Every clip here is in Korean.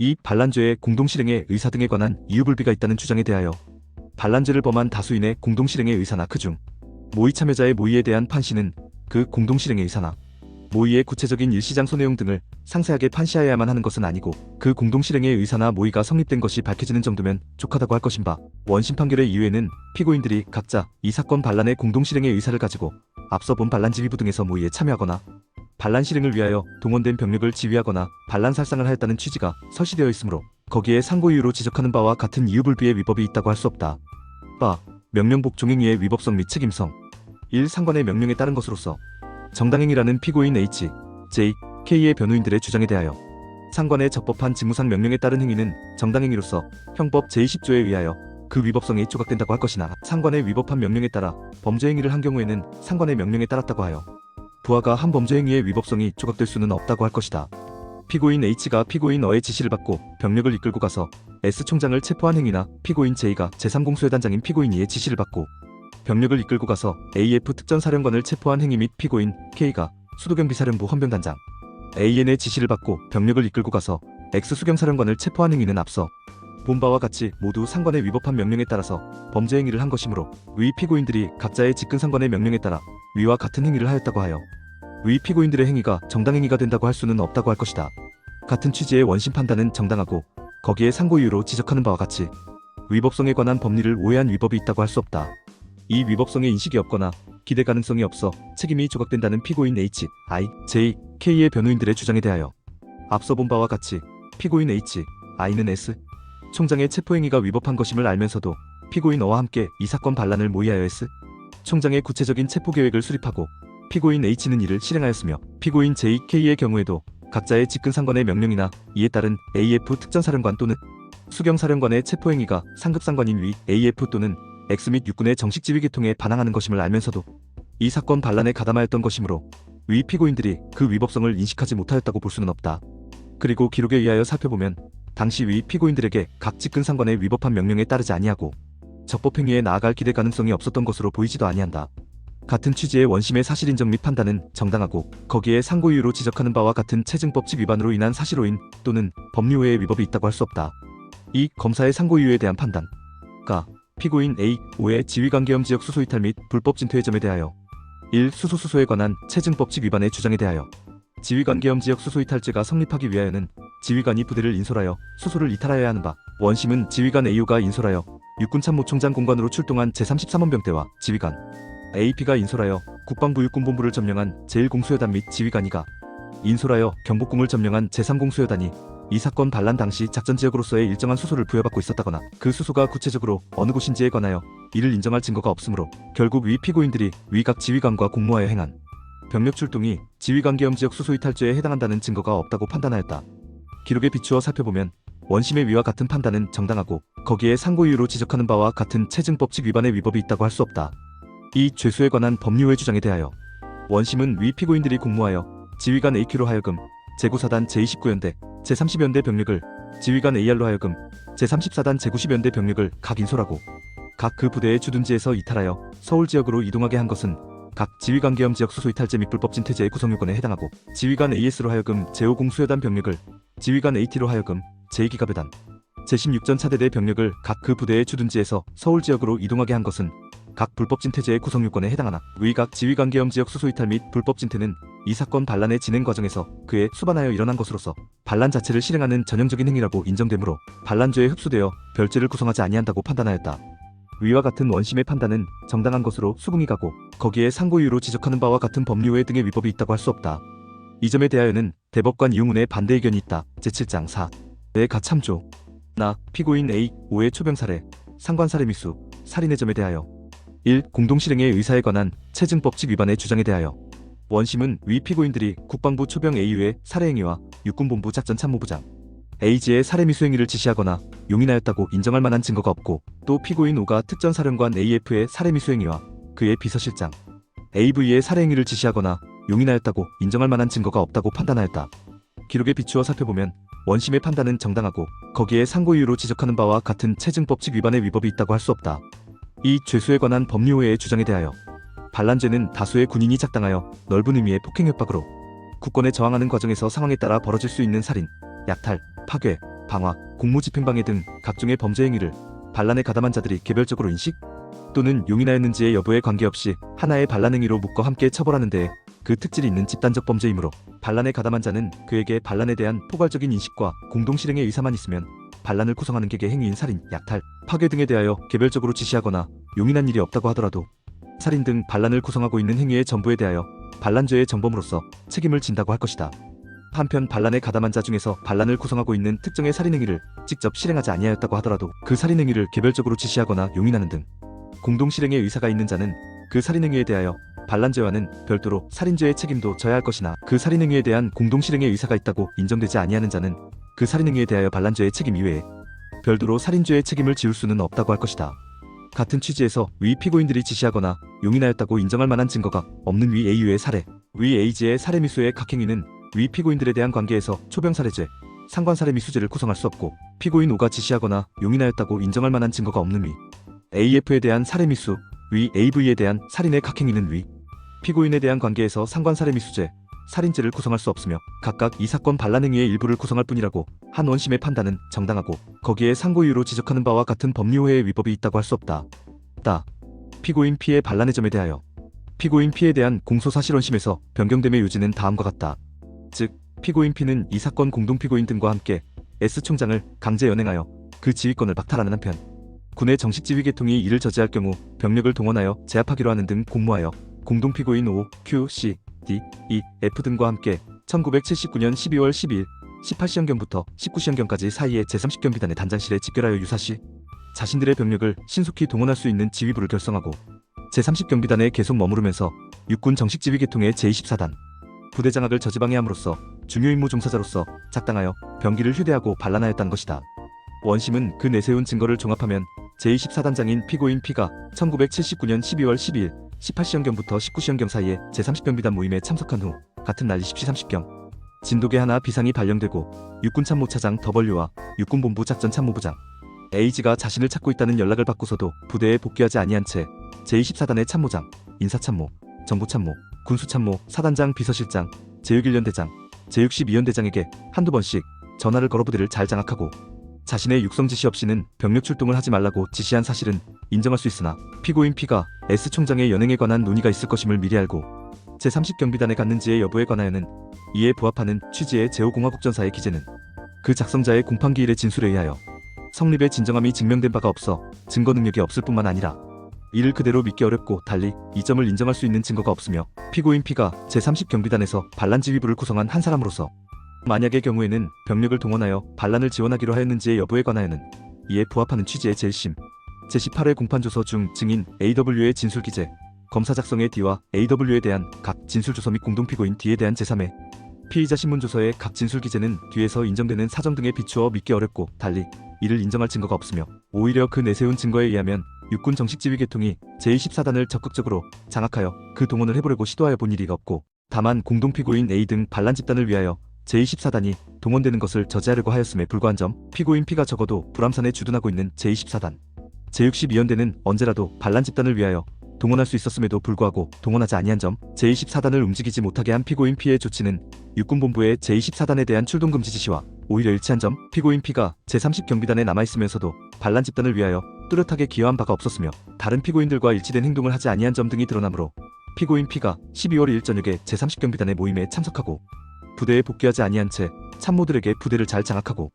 이 반란죄의 공동실행의 의사 등에 관한 이유불비가 있다는 주장에 대하여 반란죄를 범한 다수인의 공동실행의 의사나 그중 모의 참여자의 모의에 대한 판시는 그 공동실행의 의사나 모의의 구체적인 일시장소 내용 등을 상세하게 판시하여야만 하는 것은 아니고 그 공동실행의 의사나 모의가 성립된 것이 밝혀지는 정도면 족하다고 할 것인 바, 원심 판결의 이유에는 피고인들이 각자 이 사건 반란의 공동실행의 의사를 가지고 앞서 본 반란 지휘부 등에서 모의에 참여하거나 반란 실행을 위하여 동원된 병력을 지휘하거나 반란 살상을 하였다는 취지가 설시되어 있으므로 거기에 상고 이유로 지적하는 바와 같은 이유불비의 위법이 있다고 할 수 없다. 바, 명령복 종행위의 위법성 및 책임성 1. 상관의 명령에 따른 것으로서 정당행위라는 피고인 H, J, K의 변호인들의 주장에 대하여 상관의 적법한 직무상 명령에 따른 행위는 정당행위로서 형법 제20조에 의하여 그 위법성이 조각된다고 할 것이나 상관의 위법한 명령에 따라 범죄행위를 한 경우에는 상관의 명령에 따랐다고 하여 부하가 한 범죄행위의 위법성이 조각될 수는 없다고 할 것이다. 피고인 H가 피고인 어의 지시를 받고 병력을 이끌고 가서 S 총장을 체포한 행위나 피고인 J가 제3공수여단장인 피고인 E의 지시를 받고 병력을 이끌고 가서 AF 특전사령관을 체포한 행위 및 피고인 K가 수도경비사령부 헌병단장 AN의 지시를 받고 병력을 이끌고 가서 X 수경사령관을 체포한 행위는 앞서 본 바와 같이 모두 상관의 위법한 명령에 따라서 범죄행위를 한 것이므로 위 피고인들이 각자의 직근상관의 명령에 따라 위와 같은 행위를 하였다고 하여 위 피고인들의 행위가 정당행위가 된다고 할 수는 없다고 할 것이다. 같은 취지의 원심 판단은 정당하고 거기에 상고 이유로 지적하는 바와 같이 위법성에 관한 법리를 오해한 위법이 있다고 할 수 없다. 이 위법성에 인식이 없거나 기대 가능성이 없어 책임이 조각된다는 피고인 H, I, J, K의 변호인들의 주장에 대하여 앞서 본 바와 같이 피고인 H, I는 S 총장의 체포행위가 위법한 것임을 알면서도 피고인 어와 함께 이 사건 반란을 모의하여 S 총장의 구체적인 체포계획을 수립하고 피고인 H는 이를 실행하였으며 피고인 J, K의 경우에도 각자의 직근상관의 명령이나 이에 따른 AF 특전사령관 또는 수경사령관의 체포행위가 상급상관인 위 AF 또는 X 및 육군의 정식 지휘 계통에 반항하는 것임을 알면서도 이 사건 반란에 가담하였던 것이므로 위 피고인들이 그 위법성을 인식하지 못하였다고 볼 수는 없다. 그리고 기록에 의하여 살펴보면 당시 위 피고인들에게 각 직근상관의 위법한 명령에 따르지 아니하고 적법행위에 나아갈 기대 가능성이 없었던 것으로 보이지도 아니한다. 같은 취지의 원심의 사실인정 및 판단은 정당하고 거기에 상고 이유로 지적하는 바와 같은 체증법칙 위반으로 인한 사실오인 또는 법리오해의 위법이 있다고 할 수 없다. 2. 검사의 상고 이유에 대한 판단. 가 피고인 A, O의 지휘관계엄 지역 수소 이탈 및 불법 진퇴의 점에 대하여 1. 수소에 관한 체증법칙 위반의 주장에 대하여 지휘관계엄 지역 수소 이탈죄가 성립하기 위하여는 지휘관이 부대를 인솔하여 수소를 이탈하여야 하는 바, 원심은 지휘관 AO가 인솔하여 육군참모총장 공관으로 출동한 제33헌병대와 지휘관 AP가 인솔하여 국방부 육군본부를 점령한 제1공수여단 및 지휘관 E가 인솔하여 경복궁을 점령한 제3공수여단이 이 사건 반란 당시 작전지역으로서의 일정한 수소를 부여받고 있었다거나 그 수소가 구체적으로 어느 곳인지에 관하여 이를 인정할 증거가 없으므로 결국 위 피고인들이 위 각 지휘관과 공모하여 행한 병력 출동이 지휘관계엄 지역 수소 이탈죄에 해당한다는 증거가 없다고 판단하였다. 기록에 비추어 살펴보면 원심의 위와 같은 판단은 정당하고 거기에 상고 이유로 지적하는 바와 같은 체증법칙 위반의 위법이 있다고 할 수 없다. 이 죄수에 관한 법리오해 주장에 대하여 원심은 위 피고인들이 공모하여 지휘관 AQ로 하여금 제9사단 제29연대 제30연대 병력을 지휘관 AR로 하여금 제34단 제90연대 병력을 각 인솔하고 각 그 부대의 주둔지에서 이탈하여 서울 지역으로 이동하게 한 것은 각 지휘관계엄 지역 수소 이탈죄 및 불법 진퇴죄의 구성요건에 해당하고 지휘관 AS로 하여금 제5공수여단 병력을 지휘관 AT로 하여금 제2기갑여단 제16전 차대대 병력을 각 그 부대의 주둔지에서 서울 지역으로 이동하게 한 것은 각 불법 진퇴죄의 구성요건에 해당하나 위 각 지휘관계엄 지역 수소 이탈 및 불법 진퇴는 이 사건 반란의 진행 과정에서 그에 수반하여 일어난 것으로서 반란 자체를 실행하는 전형적인 행위라고 인정되므로 반란죄에 흡수되어 별죄를 구성하지 아니한다고 판단하였다. 위와 같은 원심의 판단은 정당한 것으로 수긍이 가고 거기에 상고 이유로 지적하는 바와 같은 법리오해 등의 위법이 있다고 할 수 없다. 이 점에 대하여는 대법관 이용훈의 반대 의견이 있다. 제7장 4의 가참조 나 피고인 A, O의 초병살해, 상관살해 미수, 살인의 점에 대하여 1. 공동실행의 의사에 관한 체증법칙 위반의 주장에 대하여 원심은 위 피고인들이 국방부 초병 AU의 살해행위와 육군본부 작전참모부장 AG의 살해미수행위를 지시하거나 용인하였다고 인정할 만한 증거가 없고 또 피고인 O가 특전사령관 AF의 살해미수행위와 그의 비서실장 AV의 살해행위를 지시하거나 용인하였다고 인정할 만한 증거가 없다고 판단하였다. 기록에 비추어 살펴보면 원심의 판단은 정당하고 거기에 상고 이유로 지적하는 바와 같은 체증법칙 위반의 위법이 있다고 할 수 없다. 이 죄수에 관한 법리오해의 주장에 대하여 반란죄는 다수의 군인이 작당하여 넓은 의미의 폭행협박으로 국권에 저항하는 과정에서 상황에 따라 벌어질 수 있는 살인, 약탈, 파괴, 방화, 공무집행방해 등 각종의 범죄 행위를 반란에 가담한 자들이 개별적으로 인식 또는 용인하였는지의 여부에 관계없이 하나의 반란 행위로 묶어 함께 처벌하는 데에 그 특질이 있는 집단적 범죄이므로 반란에 가담한 자는 그에게 반란에 대한 포괄적인 인식과 공동 실행의 의사만 있으면 반란을 구성하는 객의 행위인 살인, 약탈, 파괴 등에 대하여 개별적으로 지시하거나 용인한 일이 없다고 하더라도 살인 등 반란을 구성하고 있는 행위의 전부에 대하여 반란죄의 전범으로서 책임을 진다고 할 것이다. 한편 반란에 가담한 자 중에서 반란을 구성하고 있는 특정의 살인 행위를 직접 실행하지 아니하였다고 하더라도 그 살인 행위를 개별적으로 지시하거나 용인하는 등 공동 실행의 의사가 있는 자는 그 살인 행위에 대하여 반란죄와는 별도로 살인죄의 책임도 져야 할 것이나 그 살인 행위에 대한 공동 실행의 의사가 있다고 인정되지 아니하는 자는 그 살인 행위에 대하여 반란죄의 책임 이외에 별도로 살인죄의 책임을 지울 수는 없다고 할 것이다. 같은 취지에서 위 피고인들이 지시하거나 용인하였다고 인정할 만한 증거가 없는 위 A유의 살해, 위 A지의 살해 미수의 각 행위는 위 피고인들에 대한 관계에서 초병살해죄, 상관살해 미수죄를 구성할 수 없고 피고인 O가 지시하거나 용인하였다고 인정할 만한 증거가 없는 위 AF에 대한 살해 미수, 위 AV에 대한 살인의 각 행위는 위 피고인에 대한 관계에서 상관살해 미수죄, 살인죄를 구성할 수 없으며 각각 이 사건 반란 행위의 일부를 구성할 뿐이라고 한 원심의 판단은 정당하고 거기에 상고이유로 지적하는 바와 같은 법리오해의 위법이 있다고 할 수 없다. 피고인 P의 반란의 점에 대하여 피고인 P에 대한 공소사실원심에서 변경됨의 요지는 다음과 같다. 즉, 피고인 P는 이 사건 공동피고인 등과 함께 S총장을 강제 연행하여 그 지휘권을 박탈하는 한편 군의 정식 지휘 계통이 이를 저지할 경우 병력을 동원하여 제압하기로 하는 등 공모하여 공동피고인 O, Q, C, D, E, F 등과 함께 1979년 12월 12일 18시형경부터 19시형경까지 사이에 제30경비단의 단장실에 집결하여 유사시 자신들의 병력을 신속히 동원할 수 있는 지휘부를 결성하고 제30경비단에 계속 머무르면서 육군 정식 지휘 계통의 제24단 부대 장악을 저지방해함으로써 중요 임무 종사자로서 작당하여 병기를 휴대하고 반란하였다는 것이다. 원심은 그 내세운 증거를 종합하면 제24단장인 피고인 P가 1979년 12월 12일 18시형경부터 19시형경 사이에 제30경비단 모임에 참석한 후 같은 날 20시 30경 진독의 하나 비상이 발령되고 육군참모차장 W와 육군본부 작전참모부장 A지가 자신을 찾고 있다는 연락을 받고서도 부대에 복귀하지 아니한 채 제24단의 참모장, 인사참모, 정보참모, 군수참모, 사단장, 비서실장, 제61연대장, 제62연대장에게 한두 번씩 전화를 걸어 부대를 잘 장악하고 자신의 육성 지시 없이는 병력 출동을 하지 말라고 지시한 사실은 인정할 수 있으나 피고인 P가 S총장의 연행에 관한 논의가 있을 것임을 미리 알고 제30경비단에 갔는지의 여부에 관하여는 이에 부합하는 취지의 제5공화국전사의 기재는 그 작성자의 공판기일의 진술에 의하여 성립의 진정함이 증명된 바가 없어 증거 능력이 없을 뿐만 아니라 이를 그대로 믿기 어렵고 달리 이 점을 인정할 수 있는 증거가 없으며 피고인 P가 제30경비단에서 반란지휘부를 구성한 한 사람으로서 만약의 경우에는 병력을 동원하여 반란을 지원하기로 하였는지의 여부에 관하여는 이에 부합하는 취지의 제1심 제18회 공판조서 중 증인 AW의 진술기재 검사 작성의 D와 AW에 대한 각 진술조서 및 공동피고인 D에 대한 제3회 피의자 신문조서의 각 진술기재는 뒤에서 인정되는 사정 등에 비추어 믿기 어렵고 달리 이를 인정할 증거가 없으며 오히려 그 내세운 증거에 의하면 육군 정식지휘 계통이 제24단을 적극적으로 장악하여 그 동원을 해보려고 시도하여 본 일이 없고 다만 공동피고인 A 등 반란 집단을 위하여 제24단이 동원되는 것을 저지하려고 하였음에 불과한 점 피고인 P가 적어도 불암산에 주둔하고 있는 제24단 제62연대는 언제라도 반란 집단을 위하여 동원할 수 있었음에도 불구하고 동원하지 아니한 점 제24단을 움직이지 못하게 한 피고인 P의 조치는 육군본부의 제24단에 대한 출동금지 지시와 오히려 일치한 점 피고인 P가 제30경비단에 남아있으면서도 반란 집단을 위하여 뚜렷하게 기여한 바가 없었으며 다른 피고인들과 일치된 행동을 하지 아니한 점 등이 드러나므로 피고인 P가 12월 2일 저녁에 제30경비단의 모임에 참석하고 부대에 복귀하지 아니한 채 참모들에게 부대를 잘 장악하고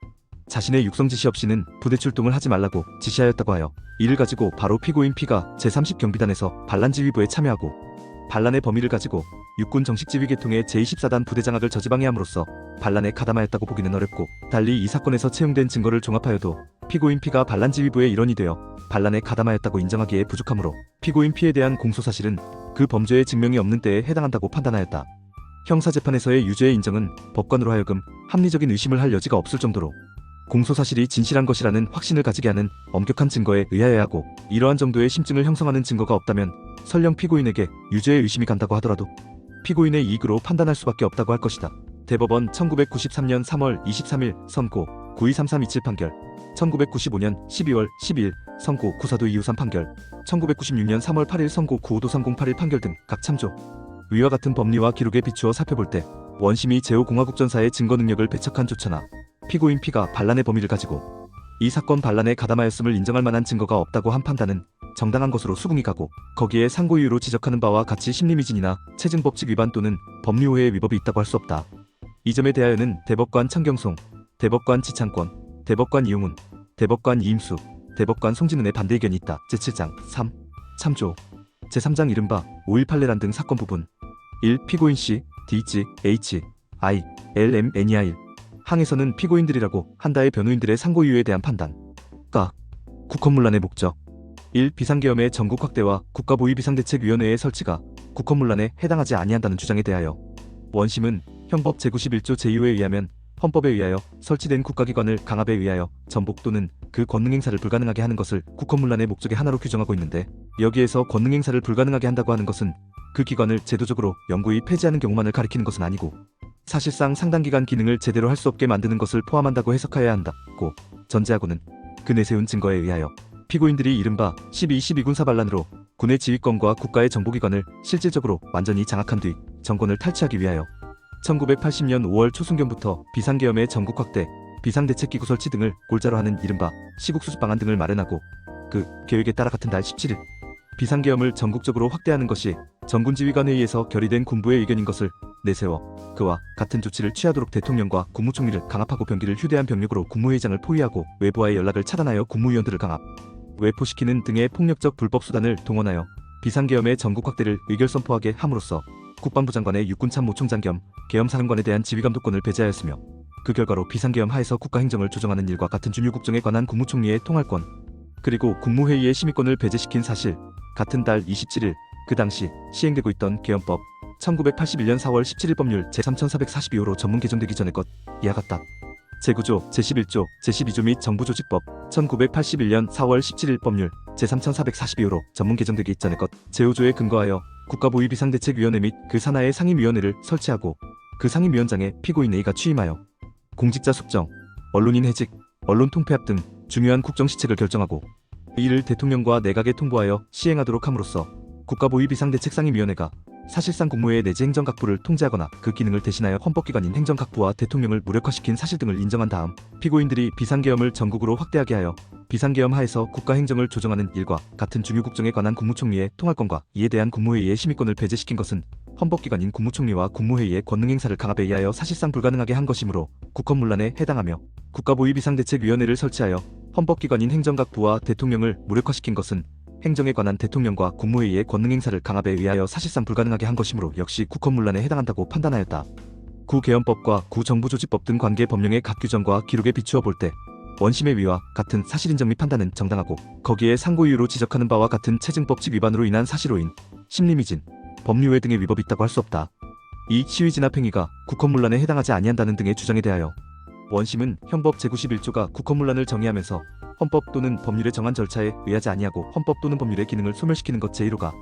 자신의 육성 지시 없이는 부대 출동을 하지 말라고 지시하였다고 하여 이를 가지고 바로 피고인 P가 제30경비단에서 반란지휘부에 참여하고 반란의 범위를 가지고 육군 정식지휘 계통의 제24단 부대 장악을 저지방해함으로써 반란에 가담하였다고 보기는 어렵고 달리 이 사건에서 채용된 증거를 종합하여도 피고인 P가 반란지휘부의 일원이 되어 반란에 가담하였다고 인정하기에 부족하므로 피고인 P에 대한 공소사실은 그 범죄의 증명이 없는 때에 해당한다고 판단하였다. 형사재판에서의 유죄의 인정은 법관으로 하여금 합리적인 의심을 할 여지가 없을 정도로 공소사실이 진실한 것이라는 확신을 가지게 하는 엄격한 증거에 의하여야 하고 이러한 정도의 심증을 형성하는 증거가 없다면 설령 피고인에게 유죄의 의심이 간다고 하더라도 피고인의 이익으로 판단할 수밖에 없다고 할 것이다. 대법원 1993년 3월 23일 선고 923327 판결 1995년 12월 12일 선고 942253 판결 1996년 3월 8일 선고 953081 판결 등 각 참조 위와 같은 법리와 기록에 비추어 살펴볼 때 원심이 제5공화국전사의 증거 능력을 배척한 조처나 피고인 P가 반란의 범위를 가지고 이 사건 반란에 가담하였음을 인정할 만한 증거가 없다고 한 판단은 정당한 것으로 수긍이 가고, 거기에 상고 이유로 지적하는 바와 같이 심리미진이나 체증법칙 위반 또는 법리오해의 위법이 있다고 할 수 없다. 이 점에 대하여는 대법관 천경송, 대법관 지창권, 대법관 이용훈, 대법관 이임수, 대법관 송진은의 반대 의견이 있다. 제7장 3. 참조 제3장 이른바 5.18내란 등 사건 부분 1. 피고인 C, D, H, I, L, M, N이야 1. 항에서는 피고인들이라고 한다의 변호인들의 상고 이유에 대한 판단. 가. 국헌문란의 목적 1. 비상계엄의 전국 확대와 국가보위비상대책위원회의 설치가 국헌문란에 해당하지 아니한다는 주장에 대하여 원심은 형법 제91조 제2호에 의하면 헌법에 의하여 설치된 국가기관을 강압에 의하여 전복 또는 그 권능행사를 불가능하게 하는 것을 국헌문란의 목적의 하나로 규정하고 있는데, 여기에서 권능행사를 불가능하게 한다고 하는 것은 그 기관을 제도적으로 영구히 폐지하는 경우만을 가리키는 것은 아니고 사실상 상당기간 기능을 제대로 할 수 없게 만드는 것을 포함한다고 해석하여야 한다고 전제하고는 그 내세운 증거에 의하여 피고인들이 이른바 12.12군 사반란으로 군의 지휘권과 국가의 정보기관을 실질적으로 완전히 장악한 뒤 정권을 탈취하기 위하여 1980년 5월 초순경부터 비상계엄의 전국 확대, 비상대책기구 설치 등을 골자로 하는 이른바 시국수습방안 등을 마련하고, 그 계획에 따라 같은 달 17일 비상계엄을 전국적으로 확대하는 것이 전군지휘관회의에서 결의된 군부의 의견인 것을 내세워 그와 같은 조치를 취하도록 대통령과 국무총리를 강압하고 병기를 휴대한 병력으로 국무회의장을 포위하고 외부와의 연락을 차단하여 국무위원들을 강압, 외포시키는 등의 폭력적 불법수단을 동원하여 비상계엄의 전국 확대를 의결선포하게 함으로써 국방부 장관의 육군참모총장 겸 계엄사령관에 대한 지휘감독권을 배제하였으며, 그 결과로 비상계엄 하에서 국가행정을 조정하는 일과 같은 중요국정에 관한 국무총리의 통할권, 그리고 국무회의의 심의권을 배제시킨 사실, 같은 달 27일 그 당시 시행되고 있던 계엄법 1981년 4월 17일 법률 제3442호로 전문 개정되기 전의 것 이하 같다. 제9조, 제11조, 제12조 및 정부조직법 1981년 4월 17일 법률 제3442호로 전문 개정되기 이전의 것 제5조에 근거하여 국가보위비상대책위원회 및 그 산하의 상임위원회를 설치하고 그 상임위원장에 피고인 A가 취임하여 공직자 숙정, 언론인 해직, 언론 통폐합 등 중요한 국정시책을 결정하고 이를 대통령과 내각에 통보하여 시행하도록 함으로써 국가보위비상대책상임위원회가 사실상 국무회의 내지 행정각부를 통제하거나 그 기능을 대신하여 헌법기관인 행정각부와 대통령을 무력화시킨 사실 등을 인정한 다음 피고인들이 비상계엄을 전국으로 확대하게 하여 비상계엄 하에서 국가행정을 조정하는 일과 같은 중요국정에 관한 국무총리의 통할권과 이에 대한 국무회의의 심의권을 배제시킨 것은 헌법기관인 국무총리와 국무회의의 권능행사를 강압에 의하여 사실상 불가능하게 한 것이므로 국헌문란에 해당하며, 국가보위비상대책위원회를 설치하여 헌법기관인 행정각부와 대통령을 무력화시킨 것은 행정에 관한 대통령과 국무회의의 권능행사를 강압에 의하여 사실상 불가능하게 한 것이므로 역시 국헌문란에 해당한다고 판단하였다. 구계엄법과 구정부조직법 등 관계 법령의 각 규정과 기록에 비추어 볼 때 원심의 위와 같은 사실인정 및 판단은 정당하고, 거기에 상고 이유로 지적하는 바와 같은 체증법칙 위반으로 인한 사실오인, 심리미진, 법리오해 등의 위법이 있다고 할 수 없다. 이 시위진압행위가 국헌문란에 해당하지 아니한다는 등의 주장에 대하여 원심은 형법 제91조가 국헌문란을 정의하면서 헌법 또는 법률에 정한 절차에 의하지 아니하고 헌법 또는 법률의 기능을 소멸시키는 것 제1호가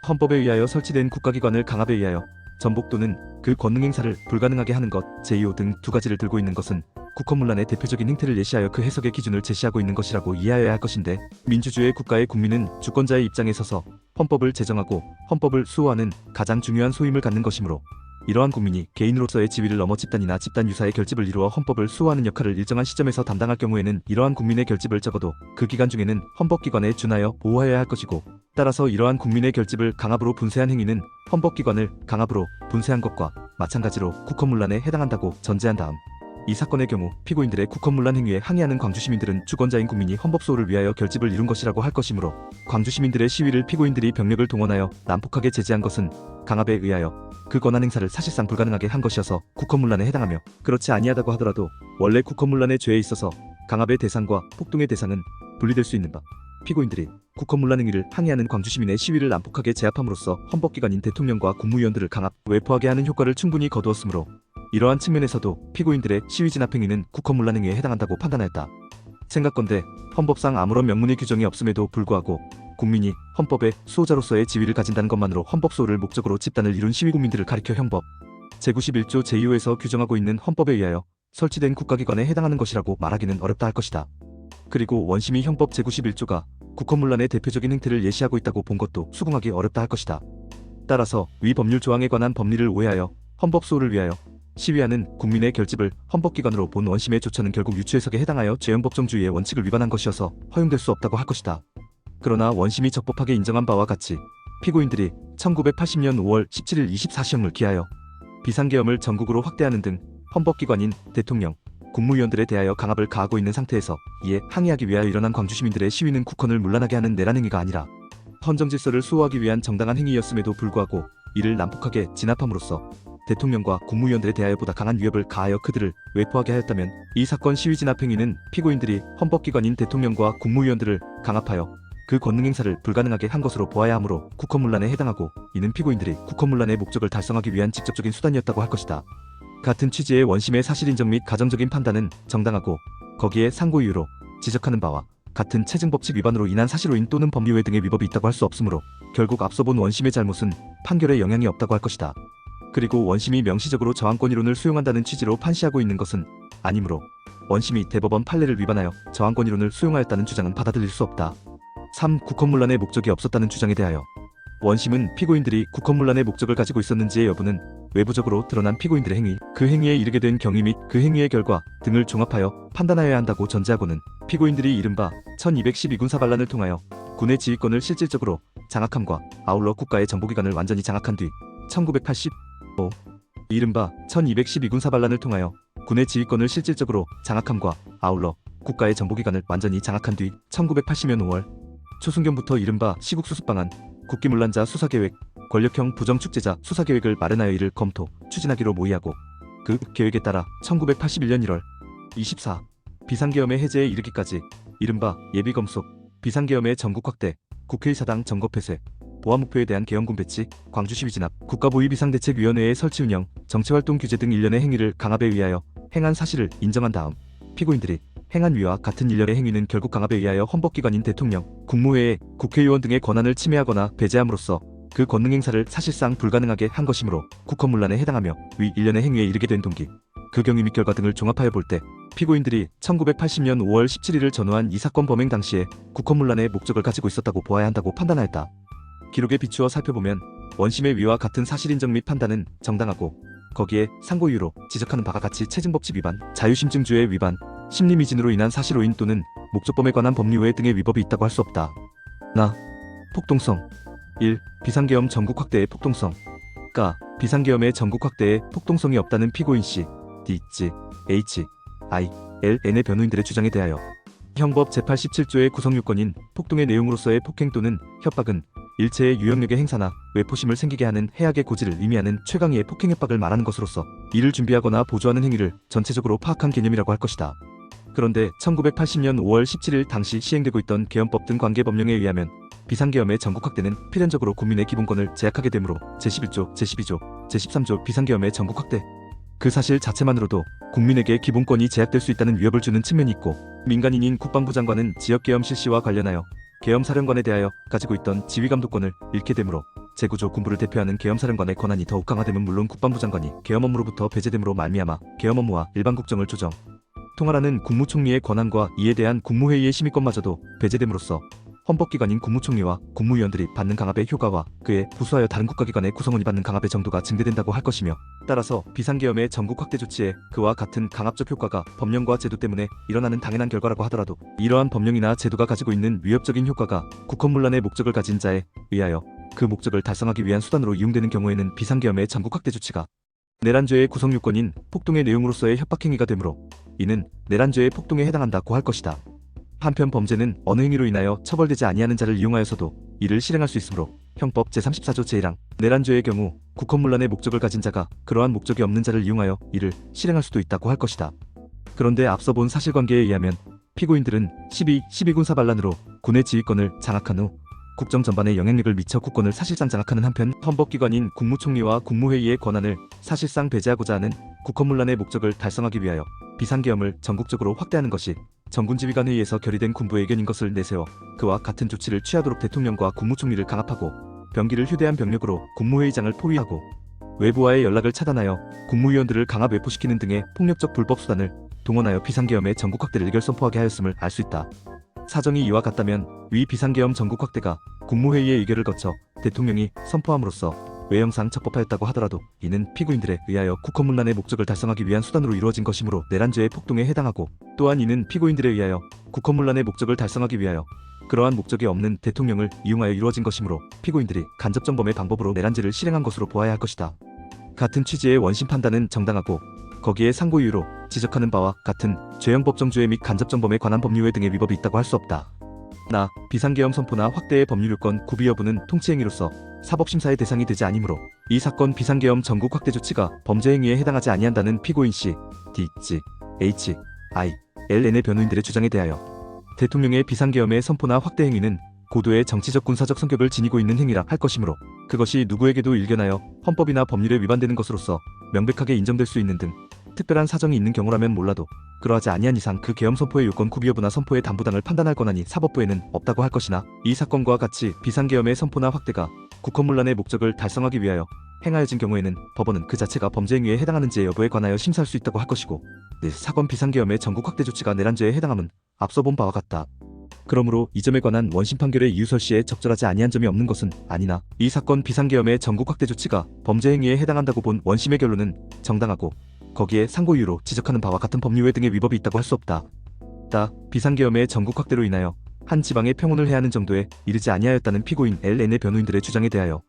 헌법에 의하여 설치된 국가기관을 강압에 의하여 전복 또는 그 권능행사를 불가능하게 하는 것 제2호 등 두 가지를 들고 있는 것은 국헌문란의 대표적인 행태를 예시하여 그 해석의 기준을 제시하고 있는 것이라고 이해하여야 할 것인데, 민주주의 국가의 국민은 주권자의 입장에 서서 헌법을 제정하고 헌법을 수호하는 가장 중요한 소임을 갖는 것이므로, 이러한 국민이 개인으로서의 지위를 넘어 집단이나 집단 유사의 결집을 이루어 헌법을 수호하는 역할을 일정한 시점에서 담당할 경우에는 이러한 국민의 결집을 적어도 그 기간 중에는 헌법기관에 준하여 보호하여야 할 것이고, 따라서 이러한 국민의 결집을 강압으로 분쇄한 행위는 헌법기관을 강압으로 분쇄한 것과 마찬가지로 국헌문란에 해당한다고 전제한 다음, 이 사건의 경우 피고인들의 국헌문란 행위에 항의하는 광주시민들은 주권자인 국민이 헌법수호를 위하여 결집을 이룬 것이라고 할 것이므로, 광주시민들의 시위를 피고인들이 병력을 동원하여 난폭하게 제지한 것은 강압에 의하여 그 권한행사를 사실상 불가능하게 한 것이어서 국헌문란에 해당하며, 그렇지 아니하다고 하더라도 원래 국헌문란의 죄에 있어서 강압의 대상과 폭동의 대상은 분리될 수 있는 바, 피고인들이 국헌문란 행위를 항의하는 광주시민의 시위를 난폭하게 제압함으로써 헌법기관인 대통령과 국무위원들을 강압, 외포하게 하는 효과를 충분히 거두었으므로, 이러한 측면에서도 피고인들의 시위진압 행위는 국헌문란 행위에 해당한다고 판단하였다. 생각건대 헌법상 아무런 명문의 규정이 없음에도 불구하고 국민이 헌법의 수호자로서의 지위를 가진다는 것만으로 헌법수호를 목적으로 집단을 이룬 시위국민들을 가리켜 형법 제91조 제2호에서 규정하고 있는 헌법에 의하여 설치된 국가기관에 해당하는 것이라고 말하기는 어렵다 할 것이다. 그리고 원심이 형법 제91조가 국헌문란의 대표적인 행태를 예시하고 있다고 본 것도 수긍하기 어렵다 할 것이다. 따라서 위 법률 조항에 관한 법리를 오해하여 헌법수호를 위하여 시위하는 국민의 결집을 헌법기관으로 본 원심의 조처는 결국 유추해석에 해당하여 죄형법정주의의 원칙을 위반한 것이어서 허용될 수 없다고 할 것이다. 그러나 원심이 적법하게 인정한 바와 같이 피고인들이 1980년 5월 17일 24시형을 기하여 비상계엄을 전국으로 확대하는 등 헌법기관인 대통령, 국무위원들에 대하여 강압을 가하고 있는 상태에서 이에 항의하기 위하여 일어난 광주시민들의 시위는 국헌을 문란하게 하는 내란 행위가 아니라 헌정질서를 수호하기 위한 정당한 행위였음에도 불구하고 이를 난폭하게 진압함으로써 대통령과 국무위원들에 대하여 보다 강한 위협을 가하여 그들을 외포하게 하였다면 이 사건 시위 진압 행위는 피고인들이 헌법기관인 대통령과 국무위원들을 강압하여 그 권능 행사를 불가능하게 한 것으로 보아야 하므로 국헌문란에 해당하고 이는 피고인들이 국헌문란의 목적을 달성하기 위한 직접적인 수단이었다고 할 것이다. 같은 취지의 원심의 사실인정 및 가정적인 판단은 정당하고 거기에 상고 이유로 지적하는 바와 같은 체증법칙 위반으로 인한 사실오인 또는 법리외 등의 위법이 있다고 할 수 없으므로 결국 앞서 본 원심의 잘못은 판결에 영향이 없다고 할 것이다. 그리고 원심이 명시적으로 저항권 이론을 수용한다는 취지로 판시하고 있는 것은 아니므로 원심이 대법원 판례를 위반하여 저항권 이론을 수용하였다는 주장은 받아들일 수 없다. 3. 국헌문란의 목적이 없었다는 주장에 대하여 원심은 피고인들이 국헌문란의 목적을 가지고 있었는지의 여부는 외부적으로 드러난 피고인들의 행위, 그 행위에 이르게 된 경위 및 그 행위의 결과 등을 종합하여 판단하여야 한다고 전제하고는 피고인들이 이른바 1212군 사반란을 통하여 군의 지휘권을 실질적으로 장악함과 아울러 국가의 정보기관을 완전히 장악한 뒤 1985 이른바 1212군 사반란을 통하여 군의 지휘권을 실질적으로 장악함과 아울러 국가의 정보기관을 완전히 장악한 뒤 1980년 5월 초순경부터 이른바 시국수습방안, 국기문란자 수사계획, 권력형 부정축제자 수사계획을 마련하여 이를 검토, 추진하기로 모의하고 그 계획에 따라 1981년 1월 24 비상계엄의 해제에 이르기까지 이른바 예비검속, 비상계엄의 전국 확대, 국회의사당 점거 폐쇄, 보안목표에 대한 계엄군 배치, 광주 시위 진압, 국가보위비상대책위원회의 설치 운영, 정치활동 규제 등 일련의 행위를 강압에 의하여 행한 사실을 인정한 다음 피고인들이 행한 위와 같은 일련의 행위는 결국 강압에 의하여 헌법기관인 대통령, 국무회의, 국회의원 등의 권한을 침해하거나 배제함으로써 그 권능 행사를 사실상 불가능하게 한 것이므로 국헌문란에 해당하며 위 일련의 행위에 이르게 된 동기, 그 경위 및 결과 등을 종합하여 볼 때 피고인들이 1980년 5월 17일을 전후한 이 사건 범행 당시에 국헌문란의 목적을 가지고 있었다고 보아야 한다고 판단하였다. 기록에 비추어 살펴보면 원심의 위와 같은 사실인정 및 판단은 정당하고 거기에 상고 이유로 지적하는 바가 같이 체증법칙 위반, 자유심증주의 위반, 심리미진으로 인한 사실오인 또는 목적범에 관한 법리외 등의 위법이 있다고 할 수 없다. 나. 폭동성 1. 비상계엄 전국 확대의 폭동성 가. 비상계엄의 전국 확대에 폭동성이 없다는 피고인 C, D, G, H, I, L, N의 변호인들의 주장에 대하여 형법 제87조의 구성요건인 폭동의 내용으로서의 폭행 또는 협박은 일체의 유형력의 행사나 외포심을 생기게 하는 해악의 고지를 의미하는 최강의의 폭행 협박을 말하는 것으로서 이를 준비하거나 보조하는 행위를 전체적으로 파악한 개념이라고 할 것이다. 그런데 1980년 5월 17일 당시 시행되고 있던 계엄법 등 관계법령에 의하면 비상계엄의 전국 확대는 필연적으로 국민의 기본권을 제약하게 되므로 제11조, 제12조, 제13조 비상계엄의 전국 확대 그 사실 자체만으로도 국민에게 기본권이 제약될 수 있다는 위협을 주는 측면이 있고 민간인인 국방부 장관은 지역계엄 실시와 관련하여 계엄사령관에 대하여 가지고 있던 지휘감독권을 잃게 되므로 제9조 군부를 대표하는 계엄사령관의 권한이 더욱 강화되면 물론 국방부 장관이 계엄 업무로부터 배제됨으로 말미암아 계엄 업무와 일반 국정을 조정, 통할하는 국무총리의 권한과 이에 대한 국무회의의 심의권마저도 배제됨으로써 헌법기관인 국무총리와 국무위원들이 받는 강압의 효과와 그에 부수하여 다른 국가기관의 구성원이 받는 강압의 정도가 증대된다고 할 것이며 따라서 비상계엄의 전국 확대 조치에 그와 같은 강압적 효과가 법령과 제도 때문에 일어나는 당연한 결과라고 하더라도 이러한 법령이나 제도가 가지고 있는 위협적인 효과가 국헌문란의 목적을 가진 자에 의하여 그 목적을 달성하기 위한 수단으로 이용되는 경우에는 비상계엄의 전국 확대 조치가 내란죄의 구성요건인 폭동의 내용으로서의 협박행위가 되므로 이는 내란죄의 폭동에 해당한다고 할 것이다. 한편 범죄는 어느 행위로 인하여 처벌되지 아니하는 자를 이용하여서도 이를 실행할 수 있으므로 형법 제34조 제1항 내란죄의 경우 국헌문란의 목적을 가진 자가 그러한 목적이 없는 자를 이용하여 이를 실행할 수도 있다고 할 것이다. 그런데 앞서 본 사실관계에 의하면 피고인들은 12군 사반란으로 군의 지휘권을 장악한 후 국정 전반에 영향력을 미쳐 국권을 사실상 장악하는 한편 헌법기관인 국무총리와 국무회의의 권한을 사실상 배제하고자 하는 국헌문란의 목적을 달성하기 위하여 비상계엄을 전국적으로 확대하는 것이 전군지휘관 회의에서 결의된 군부의 의견인 것을 내세워 그와 같은 조치를 취하도록 대통령과 국무총리를 강압하고 병기를 휴대한 병력으로 국무회의장을 포위하고 외부와의 연락을 차단하여 국무위원들을 강압 외포시키는 등의 폭력적 불법 수단을 동원하여 비상계엄의 전국 확대를 의결 선포하게 하였음을 알 수 있다. 사정이 이와 같다면 위 비상계엄 전국 확대가 국무회의의 의결을 거쳐 대통령이 선포함으로써 외형상 적법하였다고 하더라도 이는 피고인들에 의하여 국헌문란의 목적을 달성하기 위한 수단으로 이루어진 것이므로 내란죄의 폭동에 해당하고, 또한 이는 피고인들에 의하여 국헌문란의 목적을 달성하기 위하여 그러한 목적이 없는 대통령을 이용하여 이루어진 것이므로 피고인들이 간접정범의 방법으로 내란죄를 실행한 것으로 보아야 할 것이다. 같은 취지의 원심 판단은 정당하고 거기에 상고 이유로 지적하는 바와 같은 죄형 법정주의 및 간접정범에 관한 법률외 등의 위법이 있다고 할 수 없다. 나 비상계엄 선포나 확대의 법률요건 구비 여부는 통치행위로서 사법심사의 대상이 되지 아니므로 이 사건 비상계엄 전국 확대 조치가 범죄행위에 해당하지 아니한다는 피고인 C, D, G, H, I, Ln의 변호인들의 주장에 대하여 대통령의 비상계엄의 선포나 확대 행위는 고도의 정치적 군사적 성격을 지니고 있는 행위라 할 것이므로 그것이 누구에게도 일견하여 헌법이나 법률에 위반되는 것으로서 명백하게 인정될 수 있는 등 특별한 사정이 있는 경우라면 몰라도 그러하지 아니한 이상 그 계엄 선포의 요건 구비 여부나 선포의 담부당을 판단할 권한이 사법부에는 없다고 할 것이나, 이 사건과 같이 비상계엄의 선포나 확대가 국헌문란의 목적을 달성하기 위하여 행하여진 경우에는 법원은 그 자체가 범죄행위에 해당하는지의 여부에 관하여 심사할 수 있다고 할 것이고, 사건 비상계엄의 전국 확대 조치가 내란죄에 해당함은 앞서 본 바와 같다. 그러므로 이 점에 관한 원심 판결의 이유 설시에 적절하지 아니한 점이 없는 것은 아니나, 이 사건 비상계엄의 전국 확대 조치가 범죄행위에 해당한다고 본 원심의 결론은 정당하고 거기에 상고 이유로 지적하는 바와 같은 법률외 등의 위법이 있다고 할 수 없다. 비상계엄의 전국 확대로 인하여 한 지방의 평온을 해하는 정도에 이르지 아니하였다는 피고인 LN의 변호인들의 주장에 대하여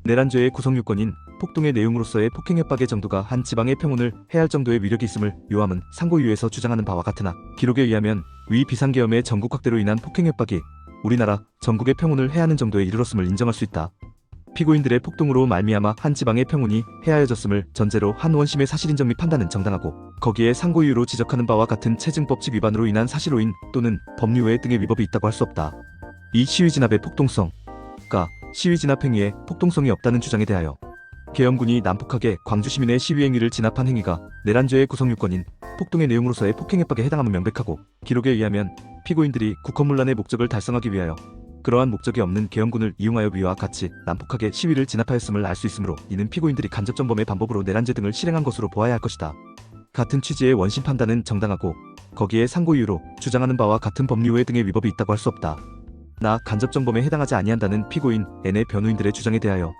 내란죄의 구성요건인 폭동의 내용으로서의 폭행협박의 정도가 한 지방의 평온을 해할 정도의 위력이 있음을 요함은 상고유에서 주장하는 바와 같으나, 기록에 의하면 위 비상계엄의 전국 확대로 인한 폭행협박이 우리나라 전국의 평온을 해하는 정도에 이르렀음을 인정할 수 있다. 피고인들의 폭동으로 말미암아 한 지방의 평온이 해하여졌음을 전제로 한 원심의 사실인정 및 판단은 정당하고 거기에 상고유로 지적하는 바와 같은 체증법칙 위반으로 인한 사실오인 또는 법률외 등의 위법이 있다고 할 수 없다. 이 시위진압의 폭동성, 시위진압 행위에 폭동성이 없다는 주장에 대하여 계엄군이 난폭하게 광주 시민의 시위행위를 진압한 행위가 내란죄의 구성요건인 폭동의 내용으로서의 폭행협박에 해당함은 명백하고, 기록에 의하면 피고인들이 국헌문란의 목적을 달성하기 위하여 그러한 목적이 없는 계엄군을 이용하여 위와 같이 난폭하게 시위를 진압하였음을 알 수 있으므로 이는 피고인들이 간접정범의 방법으로 내란죄 등을 실행한 것으로 보아야 할 것이다. 같은 취지의 원심 판단은 정당하고 거기에 상고 이유로 주장하는 바와 같은 법률외 등의 위법이 있다고 할 수 없다. 나 간접정범에 해당하지 아니한다는 피고인 N의 변호인들의 주장에 대하여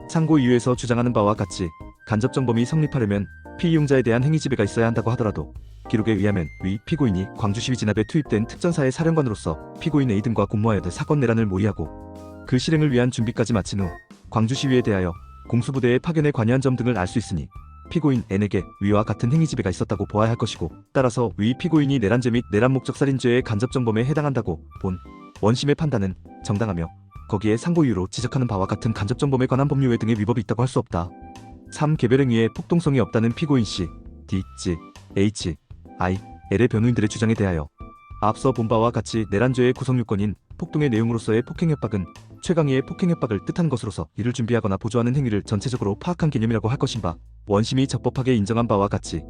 상고 이유에서 주장하는 바와 같이 간접정범이 성립하려면 피이용자에 대한 행위지배가 있어야 한다고 하더라도 기록에 의하면 위 피고인이 광주 시위 진압에 투입된 특전사의 사령관으로서 피고인 A 등과 공모하여 사건 내란을 모의하고 그 실행을 위한 준비까지 마친 후 광주 시위에 대하여 공수부대의 파견에 관여한 점 등을 알 수 있으니 피고인 N에게 위와 같은 행위지배가 있었다고 보아야 할 것이고, 따라서 위 피고인이 내란죄 및 내란 목적살인죄의 간접정범에 해당한다고 본 원심의 판단은 정당하며 거기에 상고 이유로 지적하는 바와 같은 간접정범에 관한 법률외 등의 위법이 있다고 할 수 없다. 3. 개별행위에 폭동성이 없다는 피고인 C, D, G, H, I, L의 변호인들의 주장에 대하여 앞서 본 바와 같이 내란죄의 구성요건인 폭동의 내용으로서의 폭행협박은 최강의의 폭행협박을 뜻한 것으로서 이를 준비하거나 보조하는 행위를 전체적으로 파악한 개념이라고 할 것인 바, 원심이 적법하게 인정한 바와 같이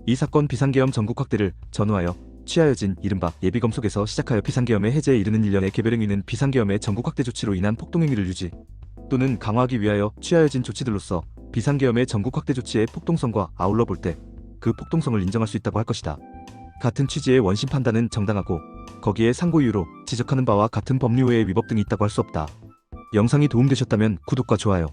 이 사건 비상계엄 전국 확대를 전후하여 취하여진 이른바 예비검 속에서 시작하여 비상계엄의 해제에 이르는 일련의 개별행위는 비상계엄의 전국 확대 조치로 인한 폭동행위를 유지 또는 강화하기 위하여 취하여진 조치들로서 비상계엄의 전국 확대 조치의 폭동성과 아울러 볼 때 그 폭동성을 인정할 수 있다고 할 것이다. 같은 취지의 원심 판단은 정당하고 거기에 상고 이유로 지적하는 바와 같은 법률외의 위법 등이 있다고 할 수 없다. 영상이 도움되셨다면 구독과 좋아요,